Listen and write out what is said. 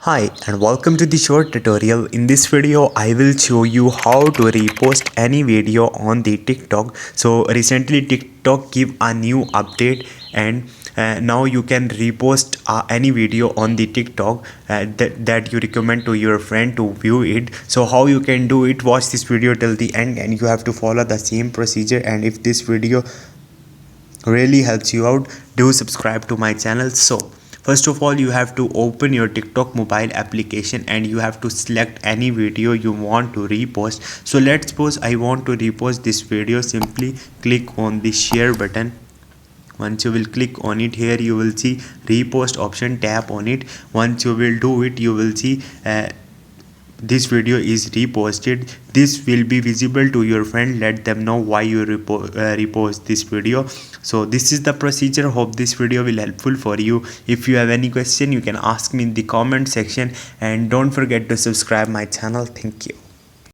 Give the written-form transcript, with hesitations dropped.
Hi and welcome to the short tutorial. In this video I will show you how to repost any video on the TikTok. So recently TikTok give a new update and now you can repost any video on the TikTok that you recommend to your friend to view it. So how you can do it, watch this video till the end and you have to follow the same procedure. And if this video really helps you out, do subscribe to my channel. So first of all, you have to open your TikTok mobile application and you have to select any video you want to repost. So let's suppose I want to repost this video. Simply click on the share button. Once you will click on it, here you will see repost option, tap on it. Once you will do it, you will see this video is reposted. This will be visible to your friend. Let them know why you repost this video. So this is the procedure. Hope this video will helpful for you. If you have any question, you can ask me in the comment section and don't forget to subscribe my channel. Thank you.